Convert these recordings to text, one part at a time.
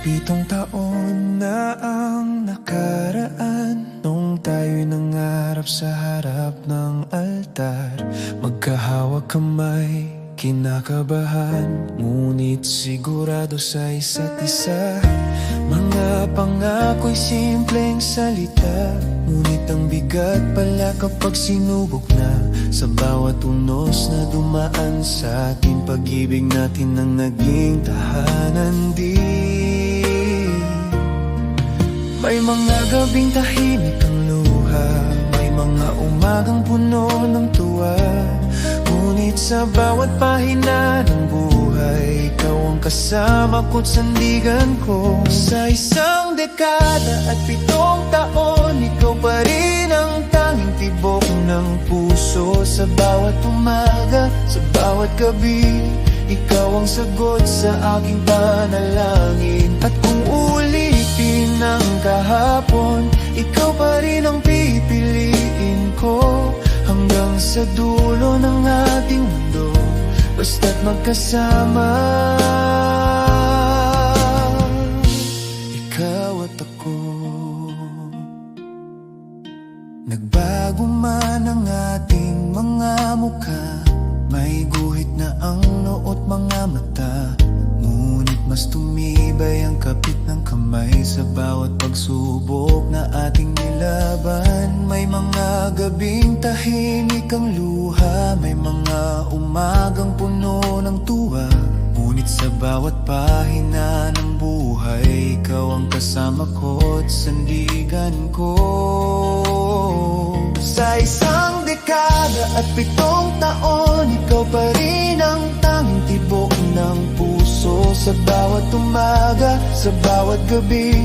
Pitong taon na ang nakaraan nung tayo'y nangarap sa harap ng altar. Magkahawak kamay, kinakabahan, ngunit sigurado sa isa't isa. Mga pangako'y simpleng salita, ngunit ang bigat pala kapag sinubok na. Sa bawat unos na dumaan sa atin, pag-ibig natin ang naging tahanan din. May mga gabing tahimik ang luha, may mga umagang puno ng tuwa, ngunit sa bawat pahina ng buhay, ikaw ang kasama ko't sandigan ko. Sa isang dekada at 7 taon, ikaw pa rin ang tanging tibok ng puso. Sa bawat umaga, sa bawat gabi, ikaw ang sagot sa aking panalangin. At kung ulitin ang kahapon, ikaw pa rin ang pipiliin ko, hanggang sa dulo ng ating mundo, basta't magkasama. Ikaw at ako. Nagbago man ang ating mga mukha, may guhit na ang noot mga mata, ngunit mas tumibay ang kapit ng kamay sa bawat pagsubok na ating nilaban. May mga gabing tahimik ang luha, may mga umagang puno ng tuwa, ngunit sa bawat pahina ng buhay, ikaw ang kasama ko't sandigan ko. Sa isang dekada at 7 taon, ikaw pa rin ang tanging tibok ng puso. Sa bawat umaga, sa bawat gabi,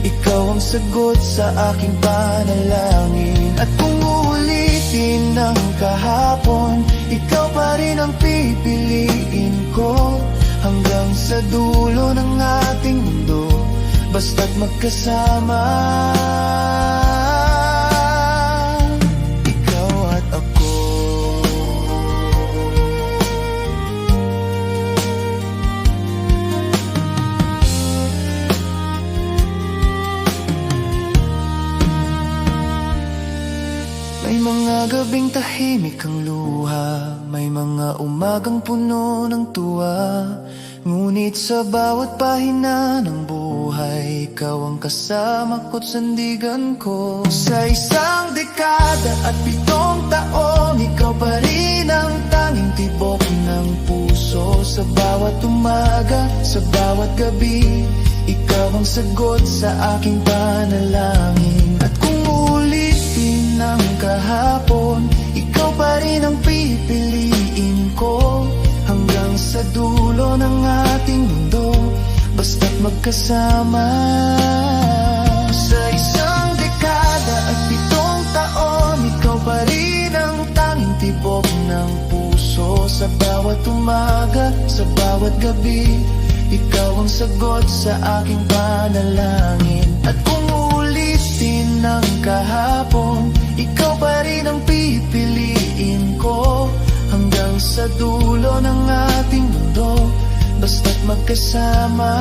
ikaw ang sagot sa aking panalangin. At kung ulitin ang kahapon, ikaw pa rin ang pipiliin ko, hanggang sa dulo ng ating mundo, basta't magkasama. Ikaw at ako. May mga gabing tahimik ang luha, may mga umagang puno ng tuwa, ngunit sa bawat pahina ng buhay, ikaw ang kasama ko't sandigan ko. Sa isang dekada at 7 taon, ikaw pa rin ang tanging tibok ng puso. Sa bawat umaga, sa bawat gabi, ikaw ang sagot sa aking panalangin. At kung ulitin ang kahapon, ikaw pa rin ang pipiliin ko, hanggang sa dulo ng ating mundo, basta't magkasama. Sa isang dekada at 7 taon, ikaw pa rin ang tanging tibok ng puso. Sa bawat umaga, sa bawat gabi, ikaw ang sagot sa aking panalangin. At kung ulitin ang kahapon, ikaw pa rin ang pipiliin ko, hanggang sa dulo ng ating mundo, basta't magkasama.